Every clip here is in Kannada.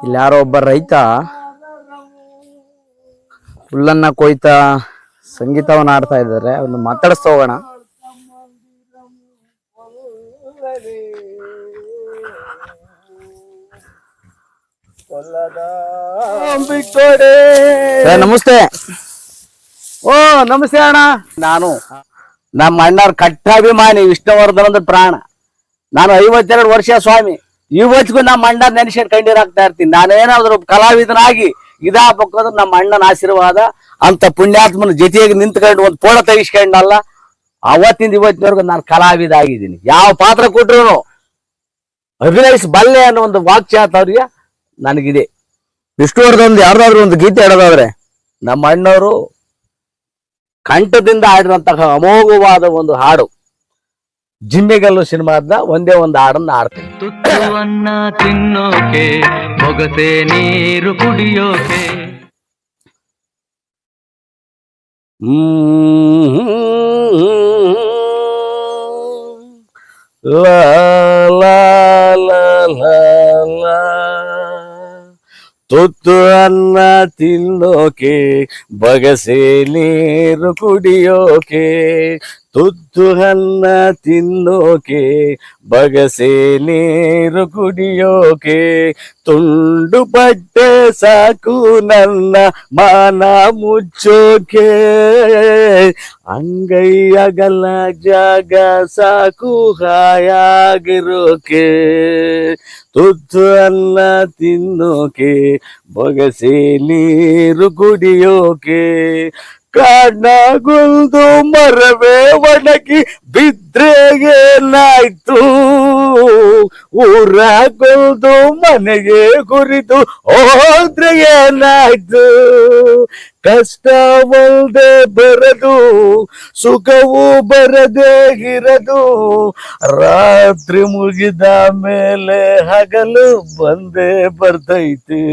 ಇಲ್ಲಿ ಯಾರೋ ಒಬ್ಬ ರೈತ ಹುಲ್ಲನ್ನ ಕೊಯ್ತಾ ಸಂಗೀತವನ್ನ ಆಡ್ತಾ ಇದ್ದಾರೆ. ಅವ್ರನ್ನ ಮಾತಾಡಿಸ್ತಾ ಹೋಗೋಣ. ನಮಸ್ತೆ. ಓ ನಮಸ್ತೆ ಅಣ್ಣ. ನಾನು ನಮ್ಮ ಅಣ್ಣವ್ರ ಕಟ್ಟಾಭಿಮಾನಿ, ವಿಷ್ಣುವರ್ಧನ್ ಅಂದ್ರೆ ಪ್ರಾಣ. ನಾನು 52 ವರ್ಷ ಸ್ವಾಮಿ. ಇವತ್ತಿಗೂ ನಮ್ಮ ಅಣ್ಣ ನೆನೆಸ್ಕೊಂಡು ಕಂಡೀರಾಗ್ತಾ ಇರ್ತೀನಿ. ನಾನೇನಾದ್ರು ಕಲಾವಿದನಾಗಿ ಇದಾಗಬೇಕಂದ್ರೆ ನಮ್ಮ ಅಣ್ಣನ ಆಶೀರ್ವಾದ, ಅಂತ ಪುಣ್ಯಾತ್ಮನ ಜೊತೆಗೆ ನಿಂತ್ಕೊಂಡು ಒಂದು ಫೋಟೋ ತೆಗಿಸ್ಕೊಂಡಲ್ಲ, ಅವತ್ತಿಂದ ಇವತ್ತಿನವರೆಗೂ ನಾನು ಕಲಾವಿದ ಆಗಿದ್ದೀನಿ. ಯಾವ ಪಾತ್ರ ಕೊಟ್ರು ಅಭಿನಯಿಸಬಲ್ಲೆ ಅನ್ನೋ ಒಂದು ವಾಕ್ಚಾತ ಅವ್ರಿಗೆ ನನಗಿದೆ. ವಿಷ್ಣುವರ್ಧನ್ ಯಾರ್ದಾದ್ರು ಒಂದು ಗೀತೆ ಹೇಳೋದಾದ್ರೆ ನಮ್ಮ ಅಣ್ಣವರು ಕಂಠದಿಂದ ಆಡಿರುವಂತಹ ಅಮೋಘವಾದ ಒಂದು ಹಾಡು ಜಿಮ್ಮಿಗಲ್ಲು ಸಿನಿಮಾದ ಒಂದೇ ಒಂದು ಹಾಡನ್ನ ಆಡ್ತೀನಿ. ತುತ್ತುವನ್ನ ತಿನ್ನೋಕೆ, ಮೊಗತೆ ನೀರು ಕುಡಿಯೋಕೆ. ಲಾ ಲಾ ಲಾ ಲಾ ಲಾ. ತುತ್ತು ಅನ್ನ ತಿನ್ನೋಕೆ, ಬಗಸೆ ನೀರು ಕುಡಿಯೋಕೆ. ತುತ್ತು ಅನ್ನ ತಿನ್ನೋಕೆ, ಬಗಸೆ ನೀರು ಕುಡಿಯೋಕೆ. ತುಂಡು ಬಟ್ಟೆ ಸಾಕು ನನ್ನ ಮಾನ ಮುಚ್ಚೋಕೆ. ಅಂಗೈ ಅಗಲ ಜಾಗ ಸಾಕು ಹಾಯಾಗಿರೋಕೆ. ತುತ್ತು ಅನ್ನ ತಿನ್ನೋಕೆ, ಬಗಸೆ ನೀರು ಕುಡಿಯೋಕೆ. ಕಾಣಗುಲ್ದು ಮರವೇ ಒಣಗಿ ಬಿದ್ರೆ ಏನಾಯ್ತು, ಊರಾಗುಲ್ದು ಮನೆಗೆ ಕುರಿತು ಹೋದ್ರೆ ಏನಾಯ್ತು. ಕಷ್ಟ ಒಲ್ದೆ ಬರದು, ಸುಖವು ಬರದೇ ಇರದು. ರಾತ್ರಿ ಮುಗಿದ ಮೇಲೆ ಹಗಲು ಬಂದೇ ಬರ್ತೈತೆ.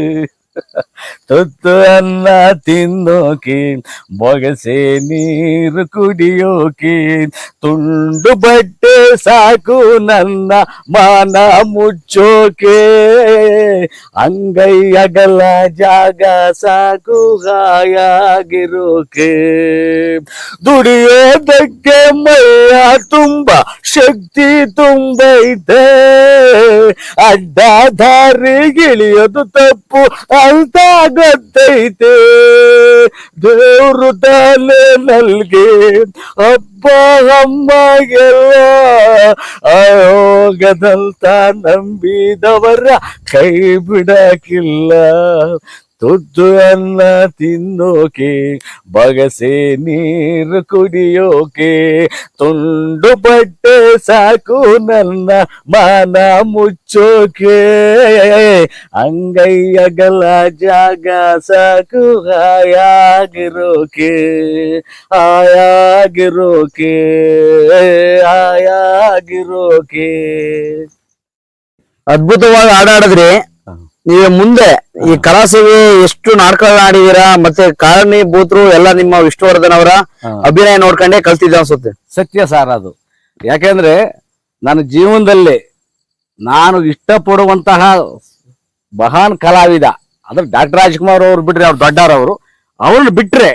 ತುತ್ತು ಅನ್ನ ತಿನ್ನೋಕೆ, ಬೊಗಸೆ ನೀರು ಕುಡಿಯೋಕೆ. ತುಂಡು ಬಟ್ಟೆ ಸಾಕು ನನ್ನ ಮಾನ ಮುಚ್ಚೋಕೆ. ಅಂಗೈ ಅಗಲ ಜಾಗ ಸಾಕು ಹಾಯಾಗಿರೋಕೆ. ದುಡಿಯೋದಕ್ಕೆ ಮೈಯ ತುಂಬ ಶಕ್ತಿ ತುಂಬೈತೆ. ಅಡ್ಡ ದಾರಿಗಿಳಿಯೋದು ತಪ್ಪು ಅಂತ ಗೊತ್ತೈತೆ. ದೇವ್ರು ತಾನೆ ನಲ್ಗೆ ಅಪ್ಪ ಅಮ್ಮಗೆಲ್ಲ ಆಯೋಗದಂತ ನಂಬಿದವರ ಕೈ ಬಿಡಕಿಲ್ಲ. ತುತ್ತು ಅನ್ನ ತಿನ್ನೋಕೆ, ಬಗಸೆ ನೀರು ಕುಡಿಯೋಕೆ. ತುಂಡು ಬಟ್ಟೆ ಸಾಕು ನನ್ನ ಮಾನ ಮುಚ್ಚೋಕೆ. ಅಂಗೈ ಅಗಲ ಜಾಗ ಸಾಕು ಹಾಯಾಗಿರೋಕೆ. ಹಾಯಾಗಿರೋಕೆ, ಹಾಯಾಗಿರೋಕೆ. ಅದ್ಭುತವಾಗಿ ಹಾಡಾಡಿದ್ರಿ. ನೀವು ಮುಂದೆ ಈ ಕಲಾಸೇವೆ ಎಷ್ಟು ನಾಟಕಗಳನ್ನ ಆಡಿದೀರಾ, ಮತ್ತೆ ಕಾರಣೀಭೂತರು ಎಲ್ಲ ನಿಮ್ಮ ವಿಷ್ಣುವರ್ಧನ್ ಅವರ ಅಭಿನಯ ನೋಡ್ಕೊಂಡೇ ಕಲ್ತಿದ್ದ ಅನ್ಸುತ್ತೆ. ಸತ್ಯ ಸಾರ್ ಅದು. ಯಾಕೆಂದ್ರೆ ನನ್ನ ಜೀವನದಲ್ಲಿ ನಾನು ಇಷ್ಟಪಡುವಂತಹ ಮಹಾನ್ ಕಲಾವಿದ ಅಂದ್ರೆ ಡಾಕ್ಟರ್ ರಾಜ್ಕುಮಾರ್ ಅವ್ರು ಬಿಟ್ರೆ, ಅವ್ರು ದೊಡ್ಡವರವರು, ಅವ್ರನ್ನ ಬಿಟ್ರೆ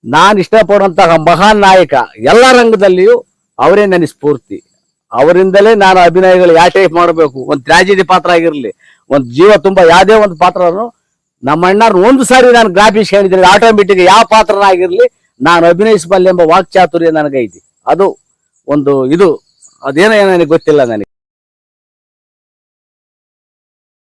ನಾನು ಇಷ್ಟಪಡುವಂತಹ ಮಹಾನ್ ನಾಯಕ ಎಲ್ಲ ರಂಗದಲ್ಲಿಯೂ ಅವರೇ ನನ್ನ ಸ್ಫೂರ್ತಿ. ಅವರಿಂದಲೇ ನಾನು ಅಭಿನಯಗಳು ಯಾವ ಟೈಪ್ ಮಾಡಬೇಕು, ಒಂದು ಟ್ರಾಜಿಡಿ ಪಾತ್ರ ಆಗಿರ್ಲಿ, ಒಂದು ಜೀವ ತುಂಬಾ ಯಾವುದೇ ಒಂದು ಪಾತ್ರನು ನಮ್ಮ ಅಣ್ಣಾರು ಒಂದು ಸಾರಿ ನಾನು ಗ್ರಾಫಿಕ್ಸ್ ಹೇಳಿದ್ರೆ ಆಟೋಮೆಟಿಕ್ ಯಾವ ಪಾತ್ರನಾಗಿರ್ಲಿ ನಾನು ಅಭಿನಯಿಸಬಲ್ಲೆ ಎಂಬ ವಾಕ್ಚಾತುರ್ಯ ನನಗೈತಿ. ಅದು ಒಂದು ಇದು ಅದೇನೋ ನನಗೆ ಗೊತ್ತಿಲ್ಲ ನನಗೆ.